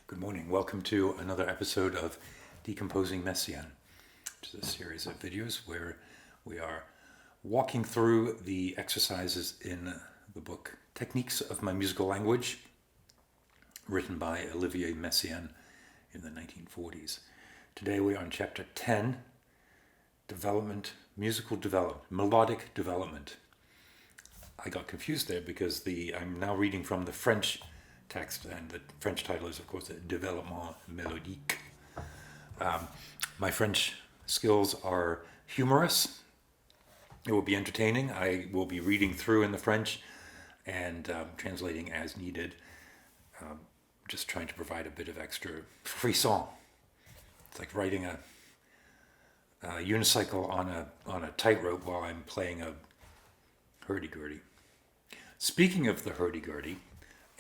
Good morning. Welcome to another episode of Decomposing Messiaen, which is a series of videos where we are walking through the exercises in the book Techniques of My Musical Language, written by Olivier Messiaen in the 1940s. Today we are on chapter 10, Musical Development, Melodic Development. I got confused there because I'm now reading from the French text, and the French title is, of course, Développement Melodique. My French skills are humorous. It will be entertaining. I will be reading through in the French and translating as needed, just trying to provide a bit of extra frisson. It's like riding a unicycle on a tightrope while I'm playing a Hurdy Gurdy. Speaking of the Hurdy Gurdy,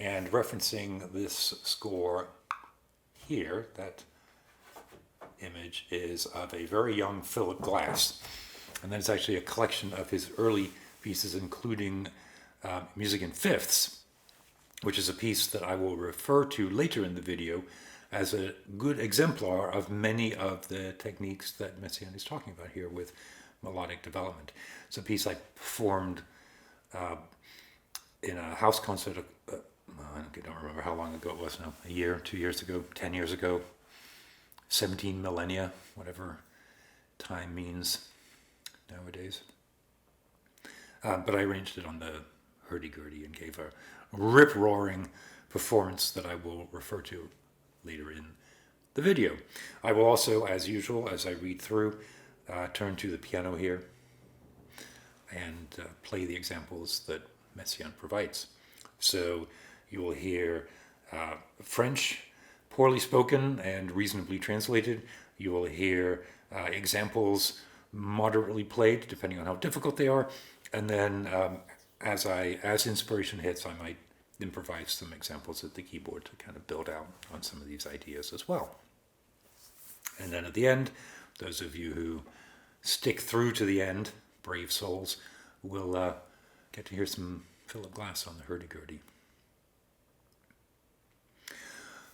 and referencing this score here, that image is of a very young Phillip Glass. And then it's actually a collection of his early pieces, including Music in Fifths, which is a piece that I will refer to later in the video as a good exemplar of many of the techniques that Messiaen is talking about here with melodic development. It's a piece I performed in a house concert I don't remember how long ago it was now, a year, 2 years ago, 10 years ago, 17 millennia, whatever time means nowadays. But I arranged it on the hurdy-gurdy and gave a rip-roaring performance that I will refer to later in the video. I will also, as usual, as I read through, turn to the piano here and play the examples that Messiaen provides. So you will hear French, poorly spoken and reasonably translated. You will hear examples moderately played, depending on how difficult they are. And then as inspiration hits, I might improvise some examples at the keyboard to kind of build out on some of these ideas as well. And then at the end, those of you who stick through to the end, brave souls, will get to hear some Phillip Glass on the hurdy-gurdy.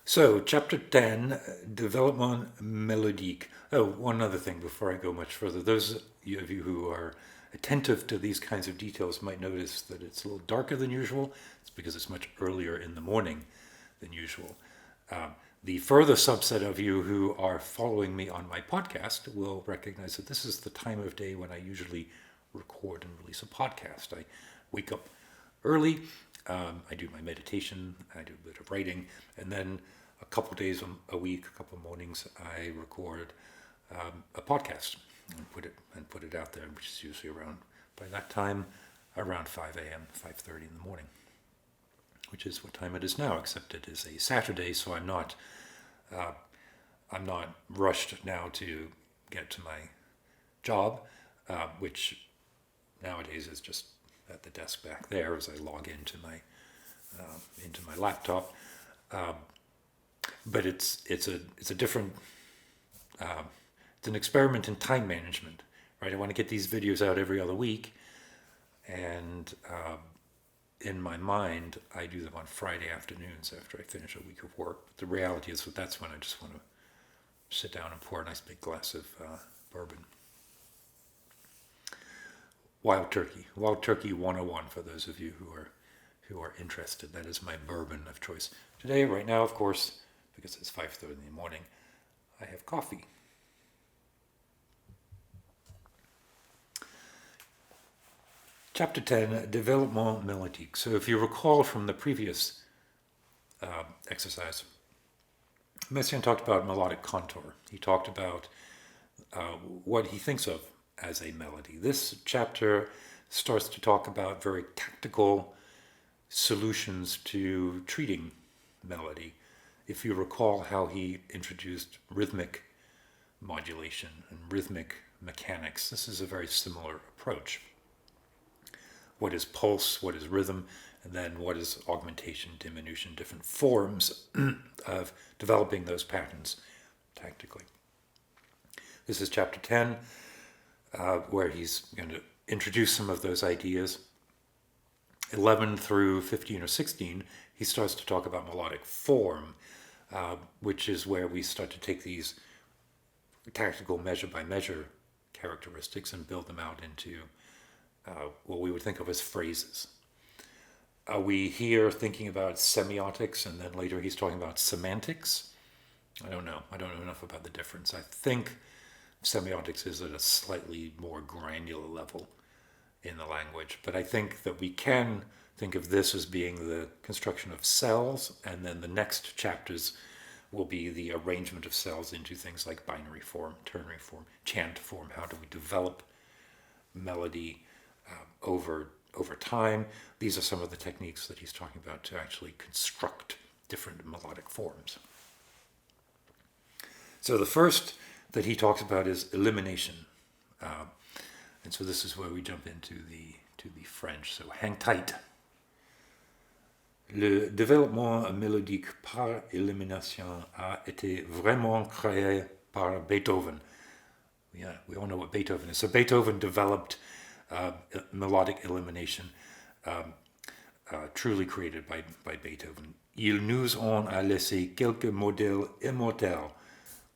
So, chapter 10, Développement Melodique. Oh, one other thing before I go much further. Those of you who are attentive to these kinds of details might notice that it's a little darker than usual. It's because it's much earlier in the morning than usual. The further subset of you who are following me on my podcast will recognize that this is the time of day when I usually record and release a podcast. I wake up early, I do my meditation, I do a bit of writing, and then a couple days a week, a couple mornings, I record a podcast and put it out there, which is usually around, by that time, around 5 a.m., 5:30 in the morning, which is what time it is now, except it is a Saturday, so I'm not rushed now to get to my job, which nowadays is just at the desk back there as I log into my laptop. But it's a different, it's an experiment in time management, right? I want to get these videos out every other week, and in my mind, I do them on Friday afternoons after I finish a week of work. But the reality is that that's when I just want to sit down and pour a nice big glass of bourbon. Wild Turkey 101 for those of you who are interested. That is my bourbon of choice. Today, right now, of course, because it's 5:30 in the morning, I have coffee. Chapter 10, Développement Melodique. So if you recall from the previous exercise, Messiaen talked about melodic contour. He talked about what he thinks of as a melody. This chapter starts to talk about very tactical solutions to treating melody. If you recall how he introduced rhythmic modulation and rhythmic mechanics, this is a very similar approach. What is pulse, what is rhythm, and then what is augmentation, diminution, different forms of developing those patterns tactically. This is chapter 10. Where he's going to introduce some of those ideas. 11 through 15 or 16, he starts to talk about melodic form, which is where we start to take these tactical measure-by-measure characteristics and build them out into what we would think of as phrases. Are we here thinking about semiotics, and then later he's talking about semantics? I don't know. I don't know enough about the difference. I think semiotics is at a slightly more granular level in the language, but I think that we can think of this as being the construction of cells, and then the next chapters will be the arrangement of cells into things like binary form, ternary form, chant form. How do we develop melody over time? These are some of the techniques that he's talking about to actually construct different melodic forms. So the first that he talks about is elimination. And so this is where we jump into the French. So hang tight. Le développement mélodique par élimination a été vraiment créé par Beethoven. Yeah, we all know what Beethoven is. So Beethoven developed melodic elimination, truly created by Beethoven. Il nous en a laissé quelques modèles immortels,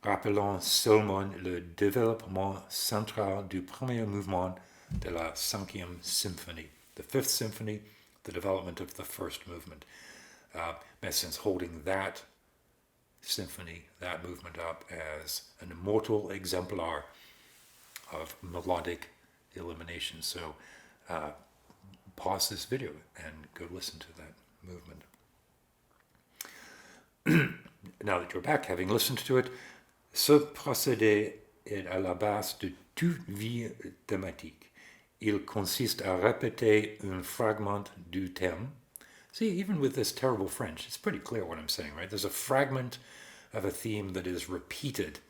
rappelant seulement le développement central du premier mouvement de la 5e symphonie. The 5th symphony, the development of the first movement. Messiaen's holding that symphony, that movement up as an immortal exemplar of melodic elimination. So pause this video and go listen to that movement. Now that you're back, having listened to it, ce procédé est à la base de toute vie thématique. Il consiste à répéter un fragment du thème. See, even with this terrible French, it's pretty clear what I'm saying, right? There's a fragment of a theme that is repeated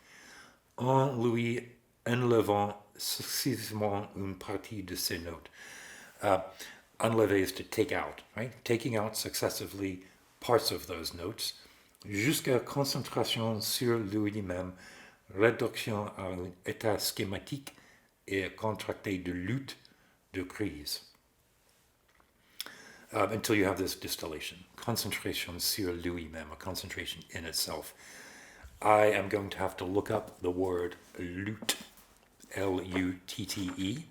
en lui enlevant successivement une partie de ses notes. Enlever is to take out, right? Taking out successively parts of those notes, jusqu'à concentration sur lui-même, réduction à un état schématique et contracté de lutte, de crise. Until you have this distillation, concentration sur lui-même, a concentration in itself. I am going to have to look up the word lutte, L-U-T-T-E.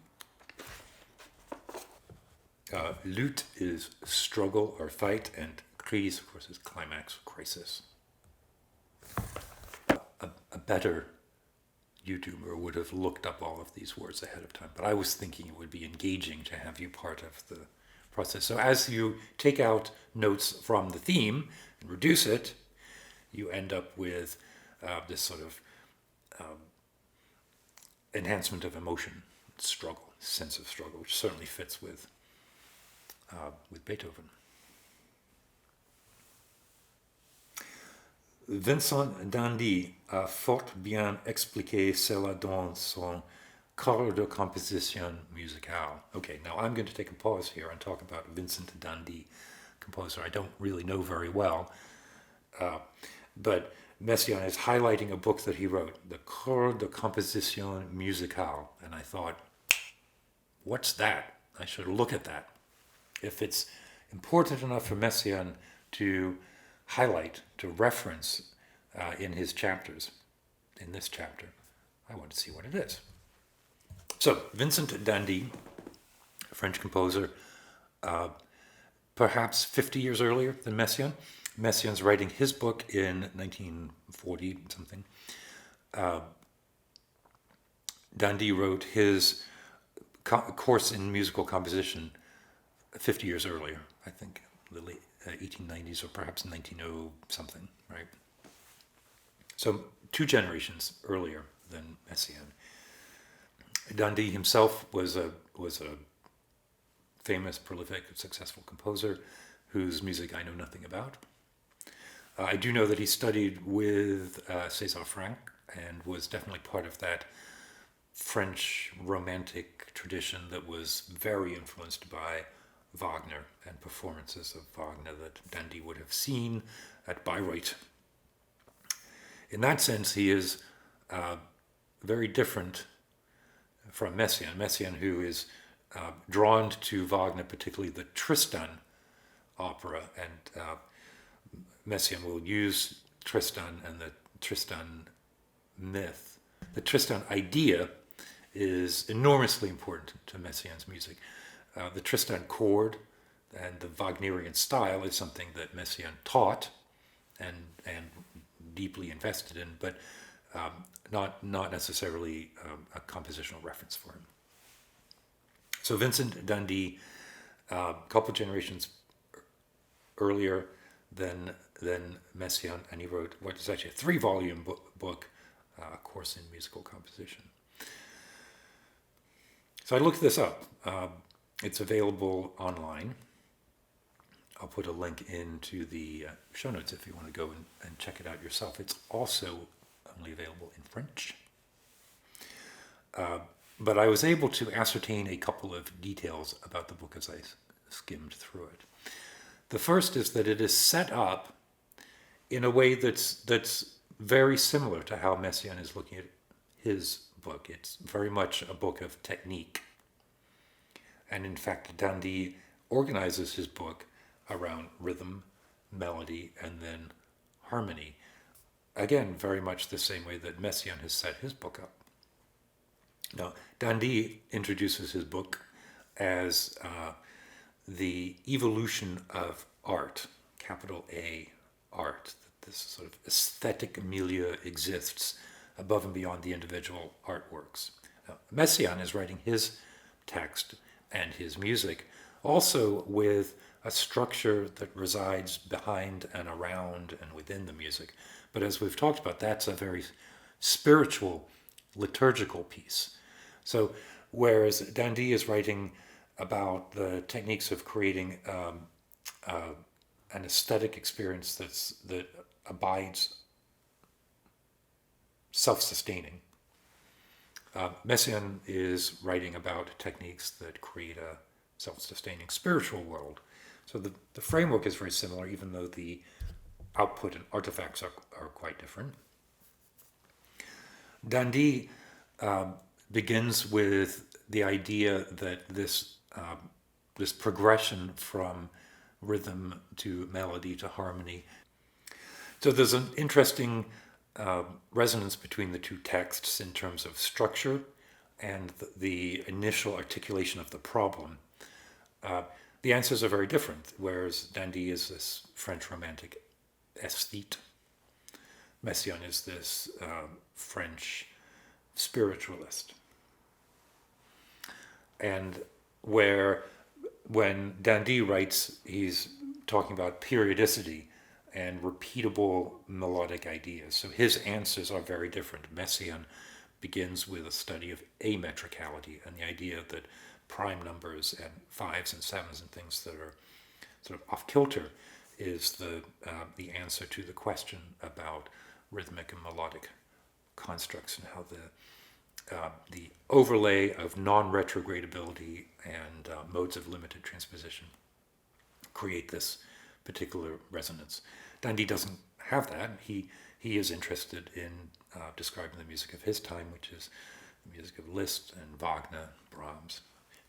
Lutte is struggle or fight, and crise, of course, is climax, crisis. A better YouTuber would have looked up all of these words ahead of time, but I was thinking it would be engaging to have you part of the process. So as you take out notes from the theme and reduce it, you end up with this sort of enhancement of emotion, struggle, sense of struggle, which certainly fits with Beethoven. Vincent D'indy a fort bien expliqué cela dans son cours de composition musicale. Okay, now I'm going to take a pause here and talk about Vincent D'indy, composer I don't really know very well, but Messiaen is highlighting a book that he wrote, the Cours de Composition Musicale, and I thought, what's that? I should look at that. If it's important enough for Messiaen to highlight, to reference in his chapters, in this chapter, I want to see what it is. So, Vincent D'indy, a French composer, perhaps 50 years earlier than Messiaen. Messiaen's writing his book in 1940-something. D'indy wrote his course in musical composition 50 years earlier, I think, the late 1890s or perhaps 1900-something, right? So 2 generations earlier than Messiaen. D'indy himself was a famous, prolific, successful composer whose music I know nothing about. I do know that he studied with César Franck and was definitely part of that French romantic tradition that was very influenced by Wagner and performances of Wagner that D'indy would have seen at Bayreuth. In that sense, he is very different from Messiaen. Messiaen, who is drawn to Wagner, particularly the Tristan opera, and Messiaen will use Tristan and the Tristan myth. The Tristan idea is enormously important to Messiaen's music. The Tristan chord and the Wagnerian style is something that Messiaen taught and deeply invested in, but not necessarily a compositional reference for him. So Vincent D'indy, a couple generations earlier than Messiaen, and he wrote what is actually a 3-volume book, A Course in Musical Composition. So I looked this up. It's available online. I'll put a link into the show notes if you want to go and check it out yourself. It's also only available in French. But I was able to ascertain a couple of details about the book as I skimmed through it. The first is that it is set up in a way that's very similar to how Messiaen is looking at his book. It's very much a book of technique. And in fact, D'indy organizes his book around rhythm, melody, and then harmony. Again, very much the same way that Messiaen has set his book up. Now, D'indy introduces his book as the evolution of art, capital A, art. This sort of aesthetic milieu exists above and beyond the individual artworks. Now, Messiaen is writing his text and his music also with a structure that resides behind and around and within the music. But as we've talked about, that's a very spiritual, liturgical piece. So whereas D'indy is writing about the techniques of creating an aesthetic experience that abides self-sustaining, Messiaen is writing about techniques that create a self-sustaining spiritual world. So the framework is very similar, even though the output and artifacts are quite different. D'indy begins with the idea that this progression from rhythm to melody to harmony. So there's an interesting resonance between the two texts in terms of structure and the initial articulation of the problem. The answers are very different, whereas D'indy is this French romantic aesthete. Messiaen is this French spiritualist. And when D'indy writes, he's talking about periodicity and repeatable melodic ideas. So his answers are very different. Messiaen begins with a study of ametricality and the idea that prime numbers and 5s and 7s and things that are sort of off kilter is the answer to the question about rhythmic and melodic constructs and how the overlay of non-retrogradability and modes of limited transposition create this particular resonance. D'indy doesn't have that. He is interested in describing the music of his time, which is the music of Liszt and Wagner, Brahms.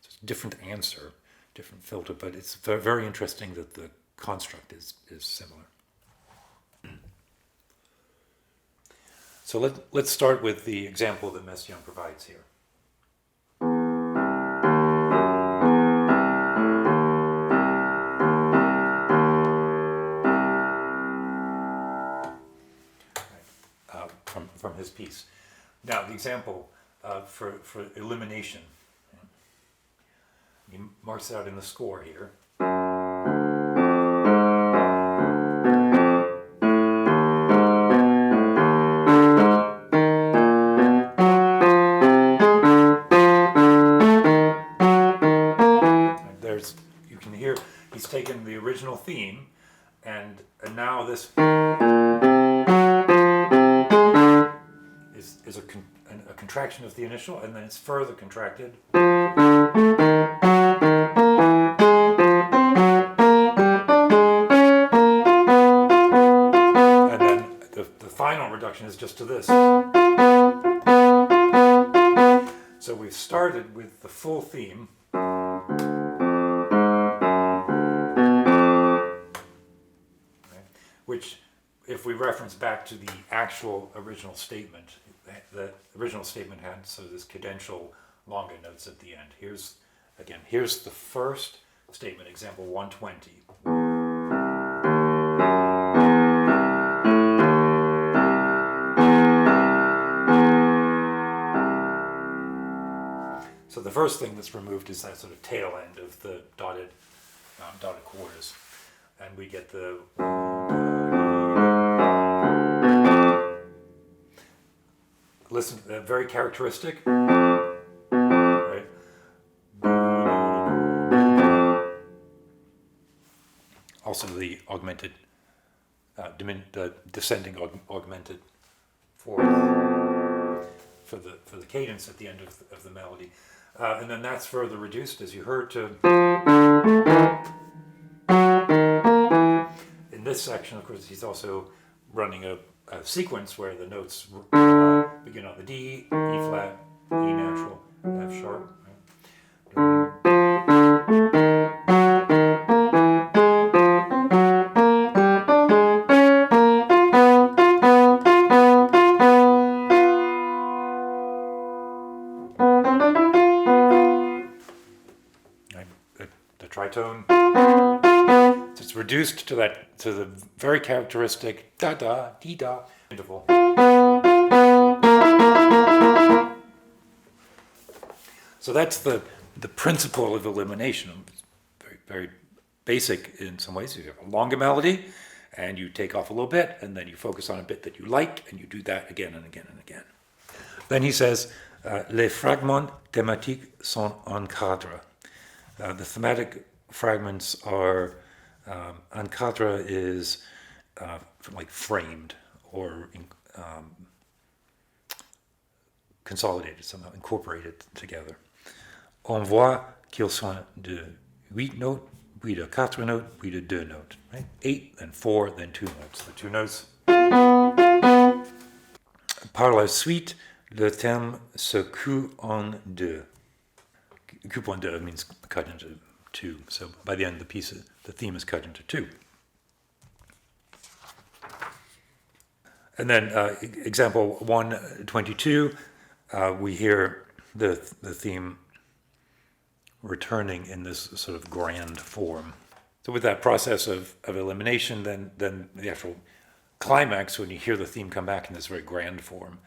It's a different answer, different filter, but it's very interesting that the construct is similar. So let's start with the example that Messiaen provides here. From his piece. Now the example for Elimination. He marks it out in the score here. You can hear he's taken the original theme and now this is a contraction of the initial, and then it's further contracted. And then the final reduction is just to this. So we've started with the full theme. Which, if we reference back to the actual original statement. The original statement had this cadential longer notes at the end. Here's the first statement, example 120. So the first thing that's removed is that sort of tail end of the dotted quarters, and we get the. Listen, very characteristic. Right. Also the augmented, descending augmented fourth for the cadence at the end of the melody. And then that's further reduced, as you heard, to. In this section, of course, he's also running a sequence where the notes begin on the D, E flat, E natural, F sharp. The tritone. So it's reduced to the very characteristic da da dee da interval. So that's the principle of elimination. It's very, very basic in some ways. You have a longer melody, and you take off a little bit, and then you focus on a bit that you like, and you do that again and again and again. Then he says, les fragments thématiques sont en cadre. The thematic fragments are, en cadre is like framed or consolidated somehow, incorporated together. On voit qu'ils sont de 8 notes, puis de 4 notes, puis de 2 notes. Right? 8, then 4, then 2 notes. The 2 notes. Par la suite, le thème se coupe en deux. Coupe en deux means cut into 2. So by the end of the piece, the theme is cut into 2. And then example 122, we hear the theme returning in this sort of grand form. So with that process of elimination, then the actual climax, when you hear the theme come back in this very grand form,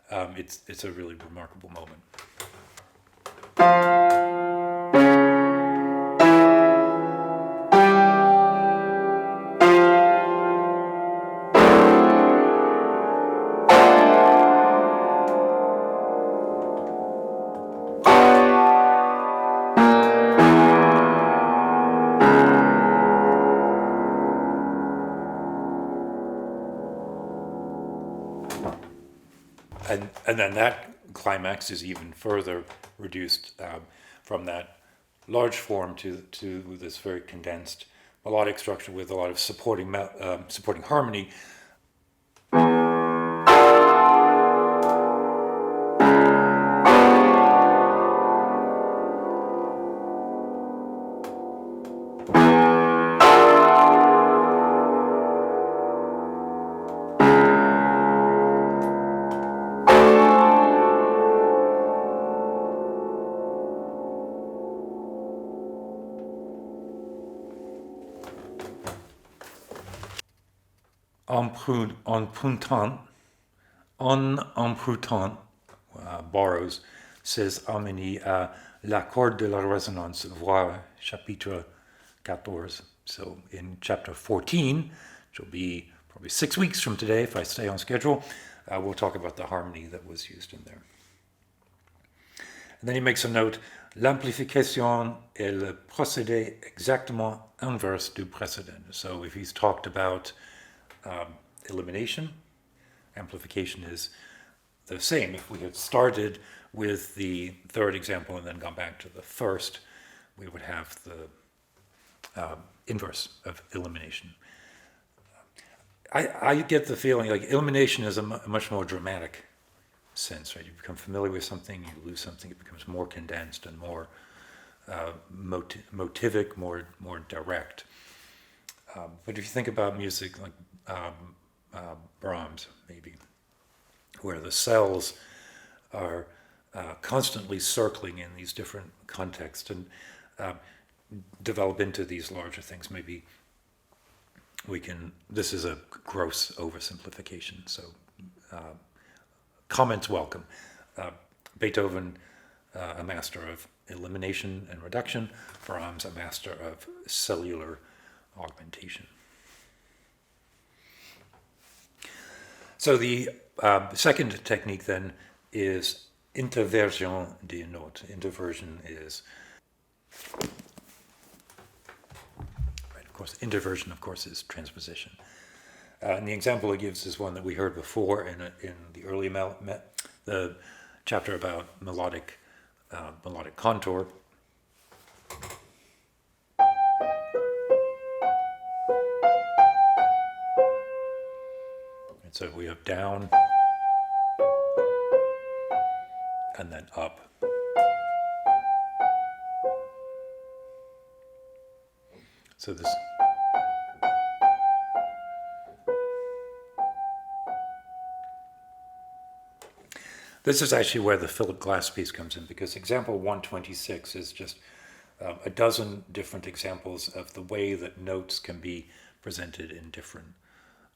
it's a really remarkable moment. And then that climax is even further reduced from that large form to this very condensed melodic structure with a lot of supporting harmony. Empruntant, borrows, says Armini, l'accord de la résonance, voir chapitre 14. So in chapter 14, which will be probably 6 weeks from today if I stay on schedule, we'll talk about the harmony that was used in there. And then he makes a note, l'amplification est le procédé exactement inverse du précédent. So if he's talked about elimination, amplification is the same. If we had started with the third example and then gone back to the first, we would have the inverse of elimination. I get the feeling like elimination is a much more dramatic sense, right? You become familiar with something, you lose something, it becomes more condensed and more motivic, more direct. But if you think about music, like Brahms, maybe, where the cells are constantly circling in these different contexts and develop into these larger things. Maybe this is a gross oversimplification, so comments welcome. Beethoven, a master of elimination and reduction, Brahms, a master of cellular augmentation. So the second technique then is interversion des notes. Interversion is, right, of course, interversion, of course, is transposition. And the example it gives is one that we heard before in the early the chapter about melodic contour. And so we have down and then up. So this is actually where the Phillip Glass piece comes in, because example 126 is just a dozen different examples of the way that notes can be presented in different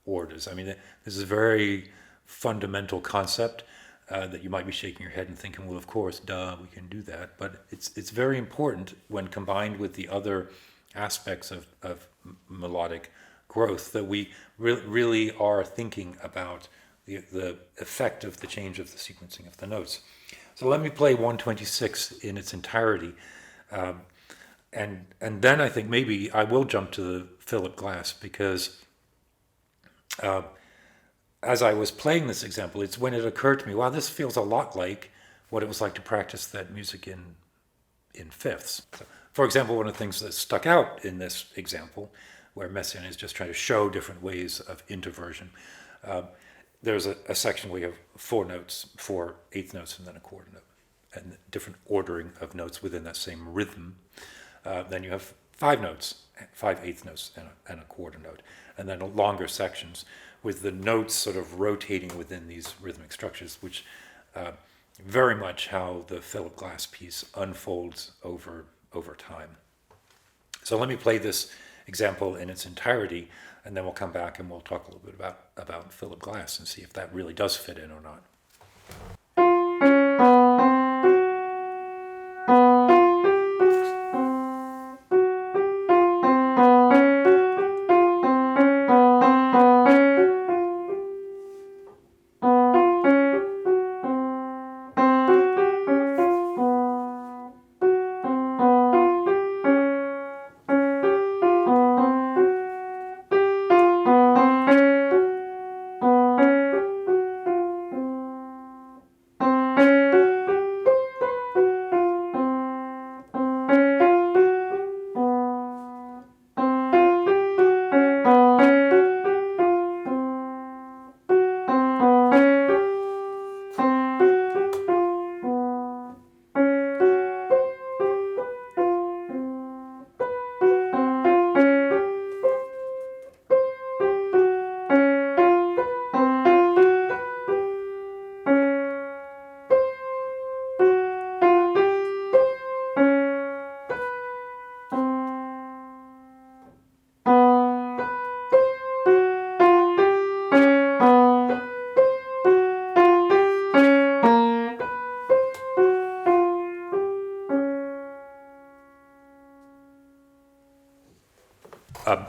orders. I mean, this is a very fundamental concept that you might be shaking your head and thinking, well, of course, duh, we can do that. But it's very important when combined with the other aspects of melodic growth that we really are thinking about the effect of the change of the sequencing of the notes. So let me play 126 in its entirety. And then I think maybe I will jump to the Phillip Glass, because as I was playing this example, it's when it occurred to me, wow, this feels a lot like what it was like to practice that music in fifths. So, for example, one of the things that stuck out in this example, where Messiaen is just trying to show different ways of interversion, there's a section where you have 4 notes, 4 eighth notes, and then a quarter note, and different ordering of notes within that same rhythm. Then you have 5 notes, 5 eighth notes, and a quarter note, and then longer sections with the notes sort of rotating within these rhythmic structures, which very much how the Phillip Glass piece unfolds over time. So let me play this example in its entirety, and then we'll come back and we'll talk a little bit about Phillip Glass and see if that really does fit in or not.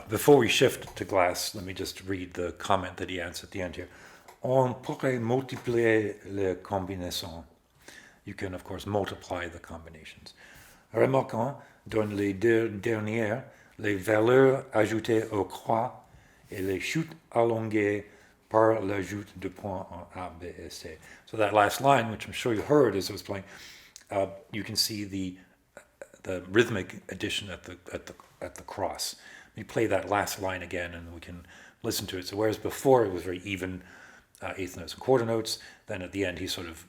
Before we shift to Glass, let me just read the comment that he adds at the end here. On pourrait multiplier les combinaisons. You can, of course, multiply the combinations. Remarquant dans les deux dernières les valeurs ajoutées aux croix et les chutes allongées par l'ajout de points en A, B, et C. So that last line, which I'm sure you heard as I was playing, you can see the rhythmic addition at the cross. Let me play that last line again, and we can listen to it. So whereas before it was very even eighth notes and quarter notes, then at the end he sort of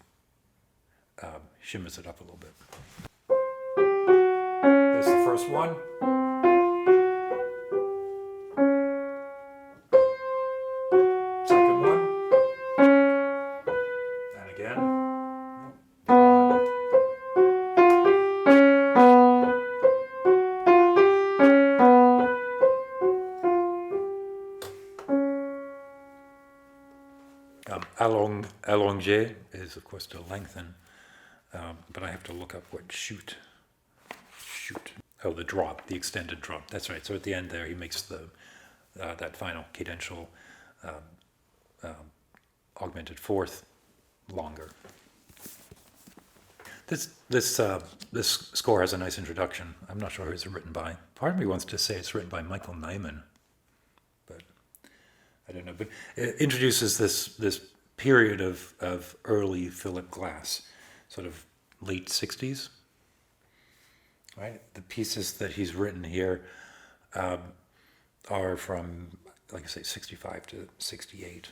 shimmers it up a little bit. That's the first one. So allongé is, of course, to lengthen, but I have to look up what shoot. Oh, the drop, the extended drop. That's right. So at the end there, he makes that final cadential augmented fourth longer. This score has a nice introduction. I'm not sure who it's written by. Part of me wants to say it's written by Michael Nyman, but I don't know. But it introduces this period of early Phillip Glass, sort of late 60s. Right? The pieces that he's written here are from, like I say, 65 to 68.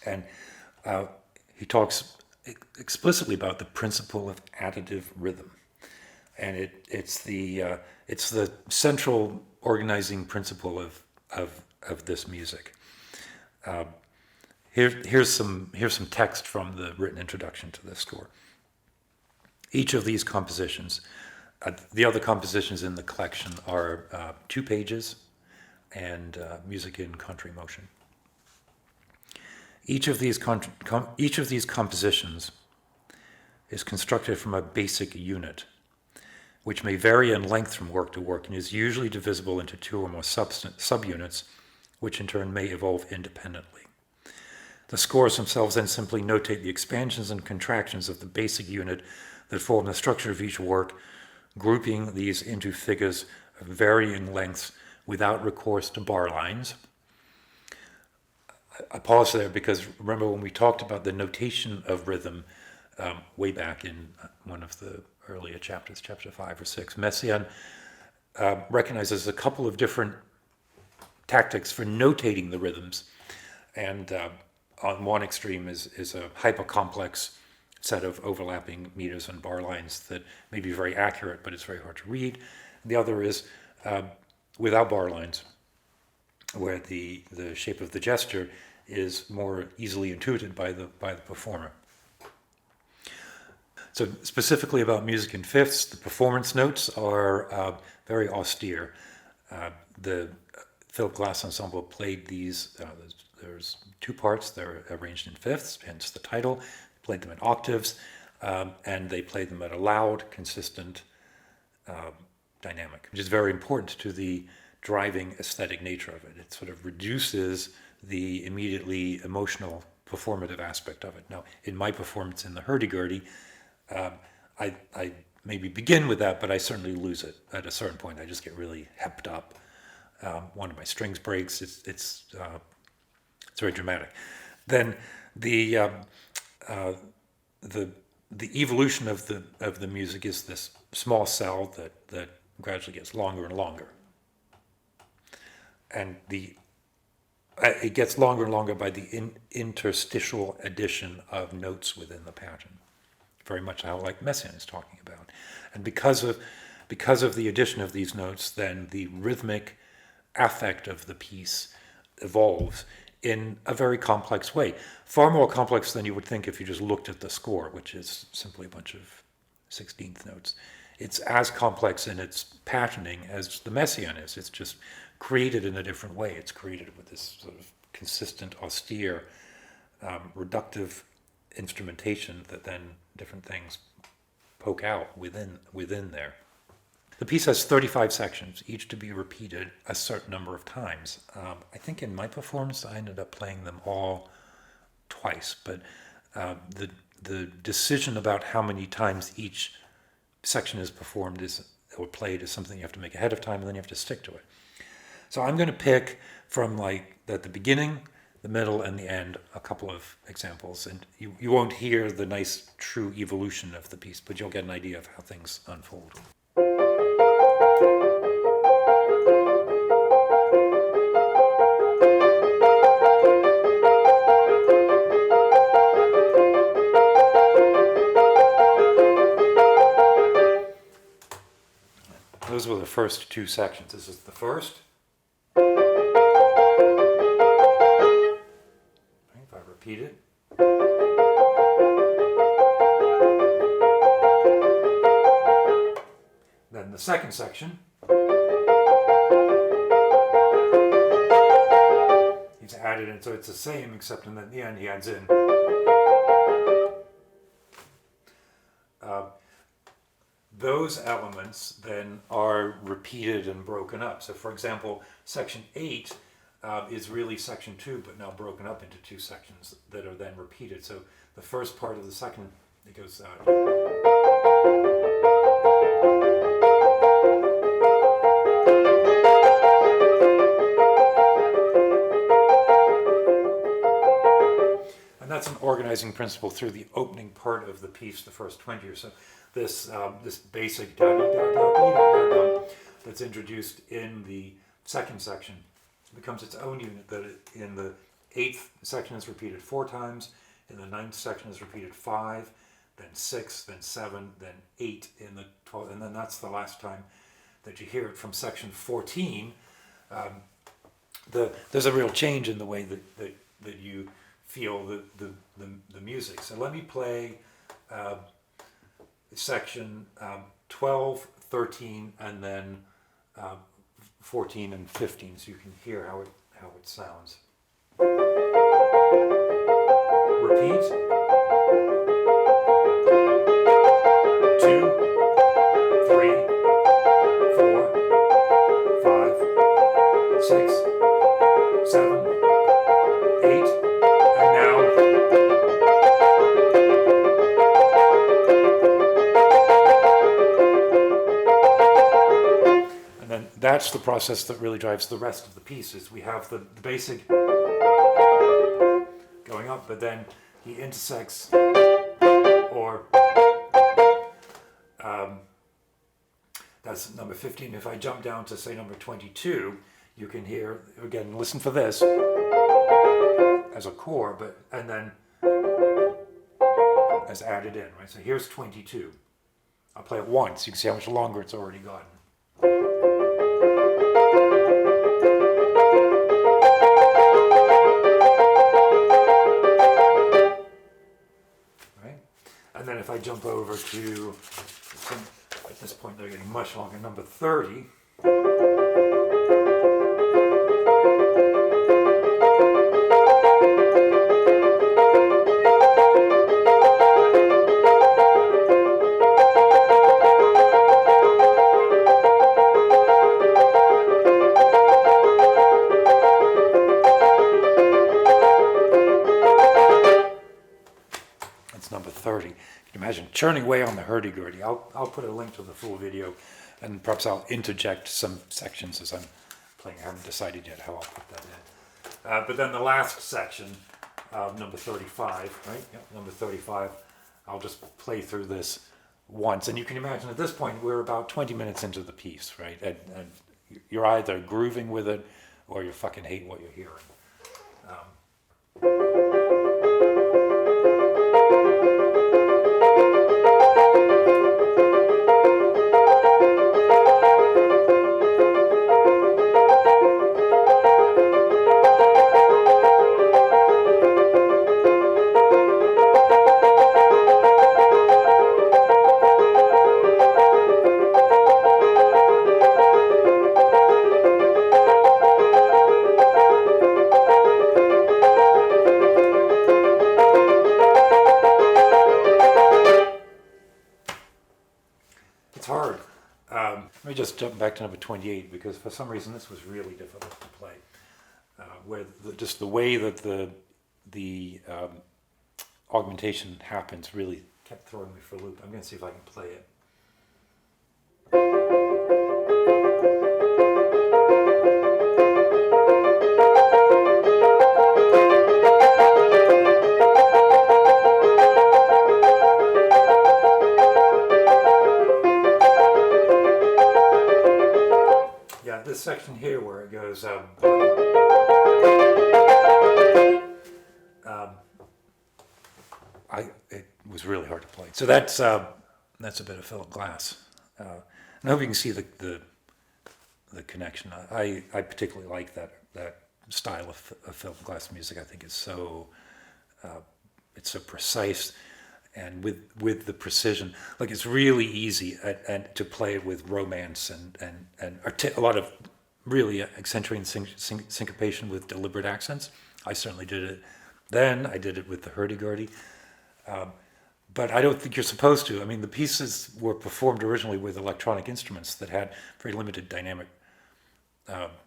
And he talks explicitly about the principle of additive rhythm. And it's the central organizing principle of this music. Here's some text from the written introduction to this score. Each of these compositions, the other compositions in the collection are 2 pages and music in country motion. Each of these compositions is constructed from a basic unit, which may vary in length from work to work and is usually divisible into 2 or more subunits, which in turn may evolve independently. The scores themselves then simply notate the expansions and contractions of the basic unit that form the structure of each work, grouping these into figures of varying lengths without recourse to bar lines. I pause there because remember when we talked about the notation of rhythm way back in one of the earlier chapters, chapter 5 or 6, Messiaen recognizes a couple of different tactics for notating the rhythms. And on one extreme is a hypercomplex set of overlapping meters and bar lines that may be very accurate, but it's very hard to read. The other is without bar lines, where the shape of the gesture is more easily intuited by the performer. So specifically about music in fifths, the performance notes are very austere. The Phillip Glass Ensemble played these, there's 2 parts, they're arranged in fifths, hence the title, played them in octaves, and they played them at a loud, consistent dynamic, which is very important to the driving aesthetic nature of it. It sort of reduces the immediately emotional performative aspect of it. Now, in my performance in the Hurdy Gurdy, I maybe begin with that, but I certainly lose it at a certain point. I just get really hepped up. One of my strings breaks. It's very dramatic. Then the evolution of the music is this small cell that gradually gets longer and longer, and it gets longer and longer by the interstitial addition of notes within the pattern. Very much how like Messiaen is talking about, and because of the addition of these notes, then the rhythmic affect of the piece evolves in a very complex way, far more complex than you would think if you just looked at the score, which is simply a bunch of 16th notes. It's as complex in its patterning as the Messiaen is. It's just created in a different way. It's created with this sort of consistent, austere, reductive instrumentation that then different things poke out within there. The piece has 35 sections, each to be repeated a certain number of times. I think in my performance I ended up playing them all twice, but the decision about how many times each section is performed or played is something you have to make ahead of time, and then you have to stick to it. So I'm going to pick from like at the beginning, the middle, and the end a couple of examples, and you won't hear the nice true evolution of the piece, but you'll get an idea of how things unfold. Those were the first 2 sections. This is the first. If I repeat it. Then the second section. He's added in, so it's the same, except in the end he adds in. those elements then are repeated and broken up. So for example, section 8 is really section 2, but now broken up into 2 sections that are then repeated. So the first part of the second, it goes... And that's an organizing principle through the opening part of the piece, the first 20 or so. This basic da-dee-da-da-dee-da-da-da that's introduced in the second section becomes its own unit that in the 8th section is repeated 4 times, in the 9th section is repeated 5, then 6, then 7, then 8 in the 12th, and then that's the last time that you hear it from section 14. There's a real change in the way that you feel the music. So let me play section 12, 13, and then 14 and 15, so you can hear how it sounds. Repeat. 2, 3, 4, 5, 6, 7, 8, and now. And then that's the process that really drives the rest of the piece. Is we have the basic going up, but then he intersects, or that's number 15. If I jump down to say number 22, you can hear, again, listen for this as a core, and then as added in, right? So here's 22. I'll play it once. You can see how much longer it's already gotten. Right? And then if I jump over to, at this point they're getting much longer, number 30. Number 30. You can imagine churning away on the Hurdy Gurdy. I'll put a link to the full video, and perhaps I'll interject some sections as I'm playing. I haven't decided yet how I'll put that in. But then the last section, number 35, right? Yep, number 35. I'll just play through this once, and you can imagine at this point we're about 20 minutes into the piece, right? And you're either grooving with it, or you fucking hate what you're hearing. Let me just jump back to number 28, because for some reason this was really difficult to play. Where just the way that the augmentation happens really kept throwing me for a loop. I'm going to see if I can play it. This section here where it goes it was really hard to play. So that's a bit of Phillip Glass. I hope you can see the connection. I particularly like that style of Phillip Glass music. I think it's so precise, and with the precision, like it's really easy to play it with romance and a lot of really accentuating syncopation with deliberate accents. I certainly did it then. I did it with the Hurdy Gurdy. but I don't think you're supposed to. I mean, the pieces were performed originally with electronic instruments that had very limited dynamic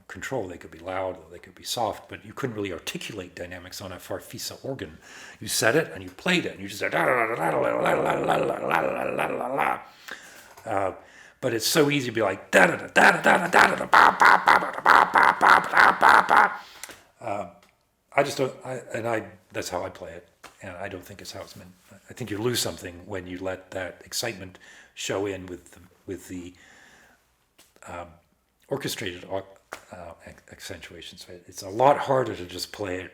control. They could be loud, they could be soft, but you couldn't really articulate dynamics on a farfisa organ. You set it and you played it, and you just said, but it's so easy to be like, I just don't, that's how I play it, and I don't think it's how it's meant. I think you lose something when you let that excitement show in with the orchestrated accentuations. Right? It's a lot harder to just play it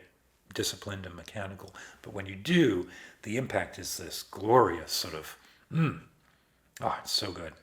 disciplined and mechanical, but when you do, the impact is this glorious sort of, it's so good.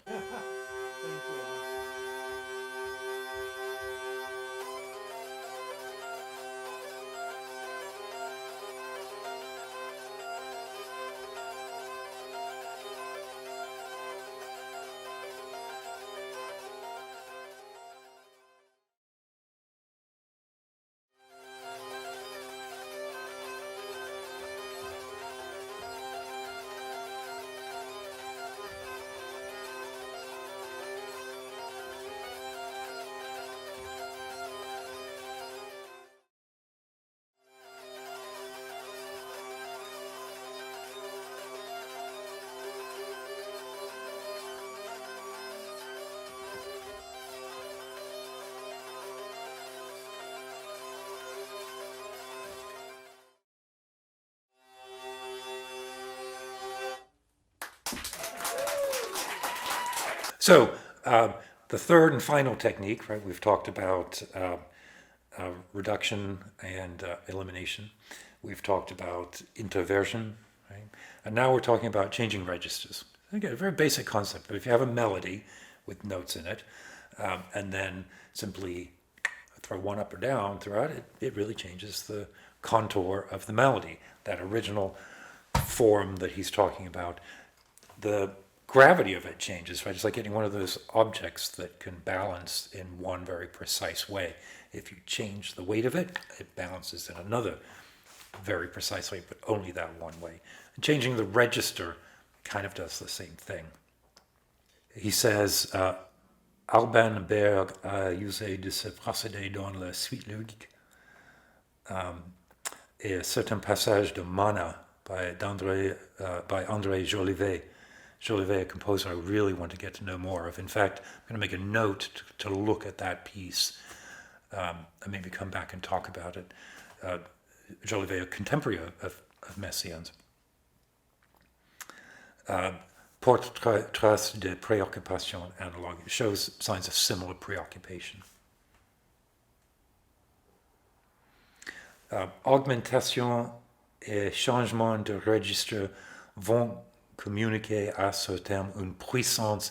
So the third and final technique, right? We've talked about reduction and elimination. We've talked about interversion, right? And now we're talking about changing registers. Again, a very basic concept, but if you have a melody with notes in it, and then simply throw one up or down throughout it, it really changes the contour of the melody, that original form that he's talking about. The gravity of it changes, right? It's like getting one of those objects that can balance in one very precise way. If you change the weight of it, it balances in another very precise way, but only that one way. And changing the register kind of does the same thing. He says, Alban Berg a usé de ce procédé dans la suite logique. Et certain passage de Mana by André Jolivet. Jolivet, a composer I really want to get to know more of. In fact, I'm going to make a note to look at that piece and maybe come back and talk about it. Jolivet, a contemporary of Messiaen's. Porte trace de préoccupation analogue. It shows signs of similar preoccupation. Augmentation et changement de registre vont communiquer à ce terme une puissance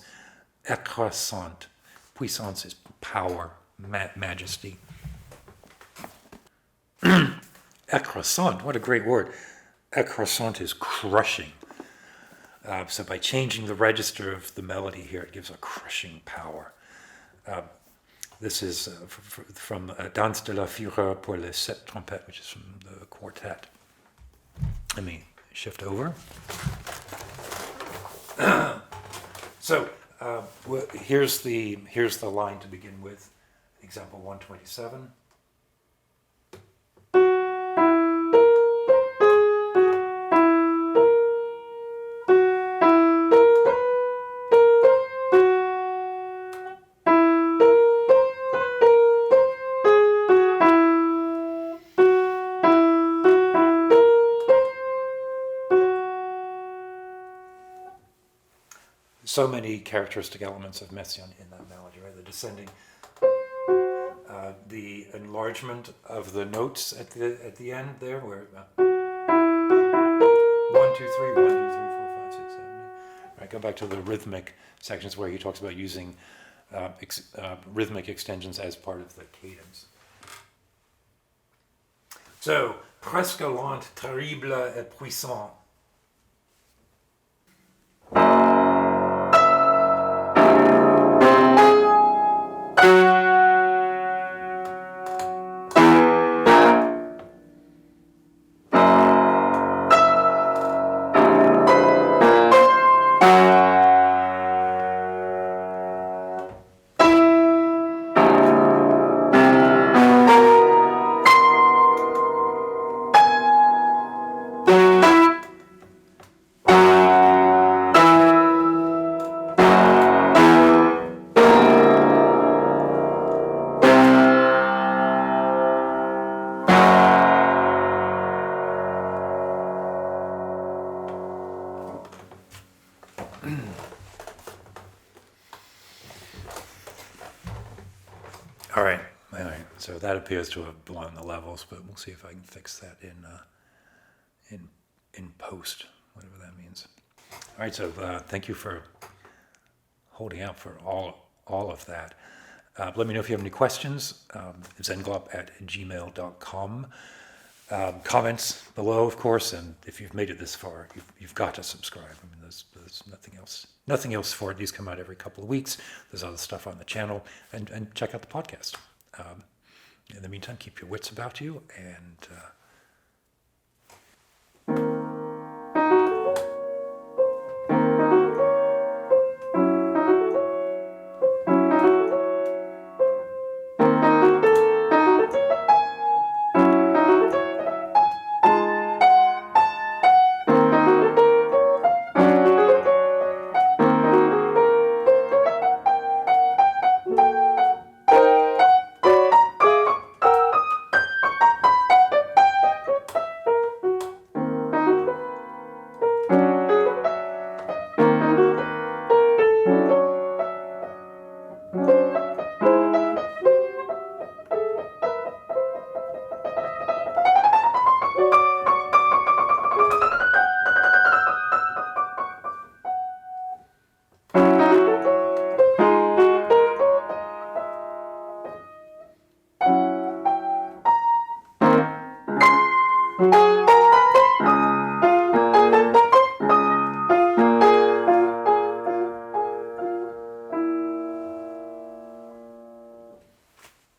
accroissante. Puissance is power, majesty. Accroissant, what a great word. Accroissant is crushing. So by changing the register of the melody here, it gives a crushing power. This is from Danse de la Fureur pour les sept trompettes, which is from the Quartet. Let me shift over. So here's the line to begin with. Example 127. So many characteristic elements of Messiaen in that melody, right? The descending, the enlargement of the notes at the end there, where 1, 2, 3, 1, 2, 3, 4, 5, 6, 7, 8. Right, go back to the rhythmic sections where he talks about using rhythmic extensions as part of the cadence. So, presque lente, terrible et puissant. All right. So that appears to have blown the levels, but we'll see if I can fix that in post, whatever that means. All right. So thank you for holding out for all of that. Let me know if you have any questions. Zenglop@gmail.com. Comments below, of course, and if you've made it this far, you've got to subscribe. I mean, there's nothing else for it. These come out every couple of weeks. There's other stuff on the channel, and check out the podcast. In the meantime, keep your wits about you, and